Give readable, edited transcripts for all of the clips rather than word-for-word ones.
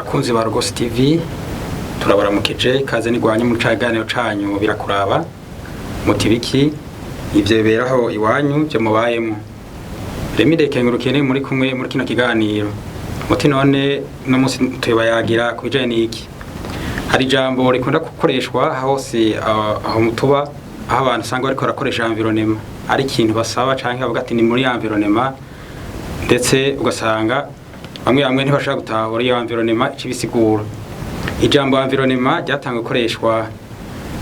bakunzi ba Rugose TV turabaramukeje kaze nigwanye mu caganiro canyu birakuraba mutibiki ivyo beraho iwanyu byo mubayemo remideke ngurukene muri kumwe muri kino kiganiro muti none no musi tubayagira kubijanye niki hari jambo rikunda gukoreshwa hose aho mutuba aho abantu sanga bariko barakoresha environnement ari ikintu basaba canke bavuga ati ni muri environnement ndetse ugasanga bamwe ntibashaka gutahura iyo environnement ikibisigura ijambo environnement ryatangwe gukoreshwa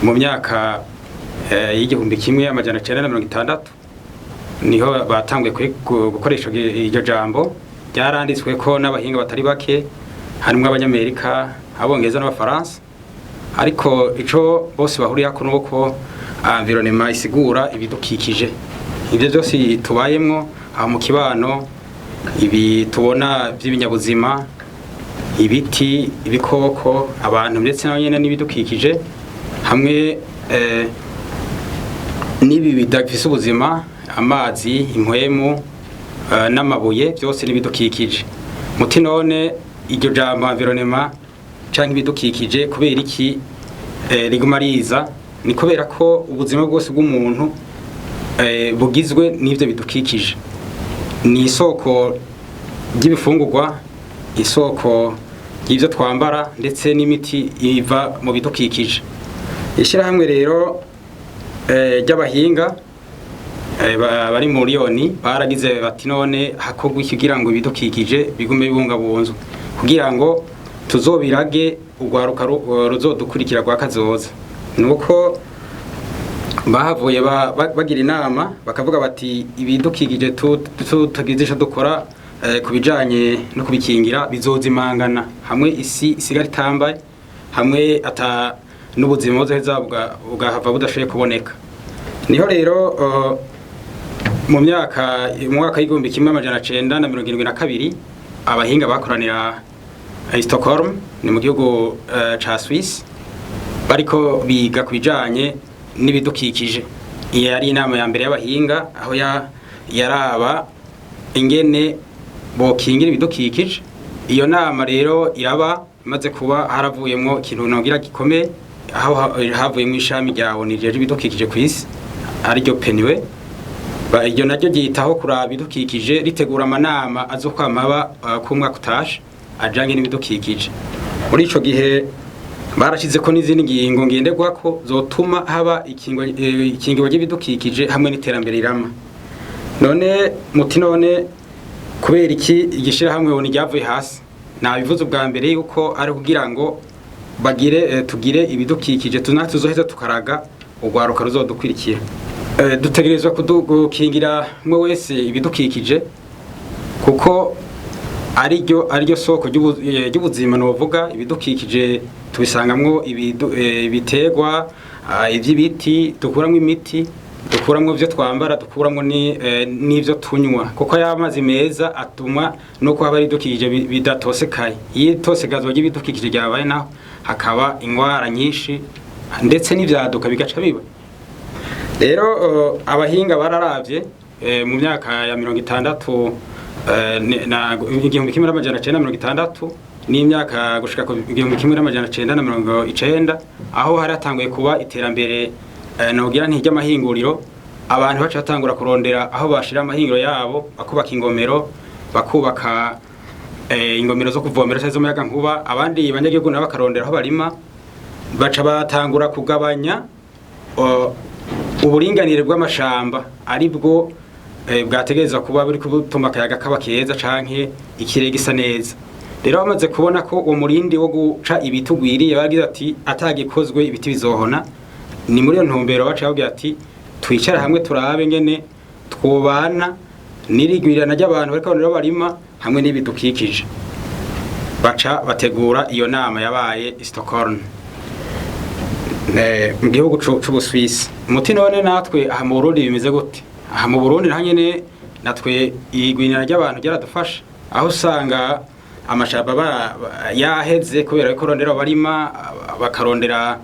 mu myaka y'igihumbi kimwe amajana 1960 niho batangwe gukoresha iryo jambo ryaranditswe ko n'abahinga batari bake harimo abanyamerika abongereza n'abafaransa ariko ico bose bahuriye ko nuko environnement isigura ibidukikije ivyo byose tubayemwo aho mu kibano ibi tubona by'ibinyabuzima ibiti ibikoko abantu ndetse n'abanyene n'ibidukikije hamwe nibi bidafise ubuzima amazi impwemu n'amabuye byose n'ibidukikije muti none iryo jambo environnement canke ibidukikije kubera iki riguma riza ni kubera ko ubuzima bwose bw'umuntu bugizwe n'ivyo bidukikije ni isoko ry'ibifungurwa isoko y'ivyo twambara ndetse n'imiti iva mu bidukikije ishirahamwe rero ry'abahinga bari mu Lyon baragize bati none hakogwa kugira ngo ibidukikije bigume bibungabunzwe kugira ngo tuzobirage ugwaruka ruzodukurikira gwa kazoza nuko bahavuye bagira inama bakavuga bati ibidukikije tutagizisha dukora kubijanye no kubikingira bizozimangana hamwe isi isigara itambaye hamwe ata n'ubuzima buzoheza bugahava budashoboye kuboneka niho rero mu mwaka y'igihumbi kimwe amajana 1972 abahinga bakoranira Stockholm ni mu gihugu ca Swiss bariko biga kubijanye n'ibidukikije iyo ari inama ya mbere y'abahinga aho yaraba ingene bokingira ibidukikije iyo nama rero iraba imaze kuba haravuyemo ikintu nogira gikomeye aho havuyemo ishami rya ONU ibidukikije ku isi ari ryo PNUE iryo naryo gihitaho kuraba ibidukikije ritegura amanama azokwamaba ku mwaka utashe ajanye n'ibidukikije muri ico gihe barashize ko n'izindi ngingo ngenderwako zotuma haba ikingirwa ry'ibidukikije hamwe n'iterambere irama none muti none kubera iki igishira hamwe oni ryavuye hasi nabivuze ubwa mbere yuko ari kugira ngo tugire ibidukikije tuzoheza tukaraga ugwaruka ruzodukwirikira dutegerezwa kudukingira mwe wese ibidukikije kuko ariryo soko ry'ubuzima novuga ibidukikije tubisangamwo ibiterwa ivy'ibiti dukuramwo imiti dukuramwo byo twambara dukuramwo n'ivyo tunywa kuko y'amazi meza atuma no ko haba ibidukikije bidatosekaye yitosekazwa ry'ibidukikije ryabaye naho hakaba ingwara nyinshi ndetse n'ivyaduka bigaca biba rero abahinga bararavye mu myaka ya 60 na igihumbi kimwe n'amajana 1960 n'imyaka gushika ku igihumbi kimwe n'amajana 1990 aho haratanguye kuba iterambere nogira ntijya amahinguriro abantu baca batangura kurondera aho bashira amahinguro yabo bakubaka ingomero bakubaka ingomero zo kuvomera zo muyaga nkuba abandi banyagihugu nabo bakarondera aho barima baca batangura kugabanya uburinganire bw'amashamba aribwo bwategereza kuba buri kubutuma akayaga kaba keza canke ikirere gisa neza rero bamaze kubona ko uwo murindi wo guca ibitugwiriye bagize ati atagikozwe ibiti bizohona ni muri yo ntumbero baca bagira ati twicara hamwe turabe ngene twobana nirigwirana ry'abantu bariko rero barima hamwe n'ibidukikije baca bategura iyo nama yabaye Stockholm mu gihugu c'Ubuswisi muti none natwe aha mu Burundi bimeze gute aha mu Burundi hanyene natwe igwinira ry'abantu ryaradufasha aho usanga amashamba yaheze kubera ko rondera barima bakarondera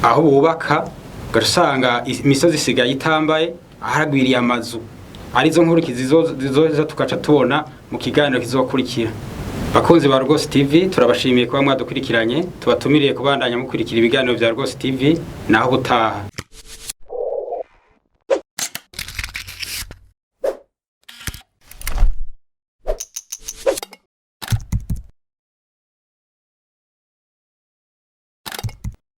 aho bubaka gasanga imisozi isigaye itambaye aharagwiriye amazu arizo nkurikizi zizoza tukaca tubona mu kiganiro kizokurikira Bakunzi ba Rwose TV turabashimiye kuba mwadukurikiranye, tubatumiriye kubandanya mukurikira ibiganiro bya Rwose TV naho butaha.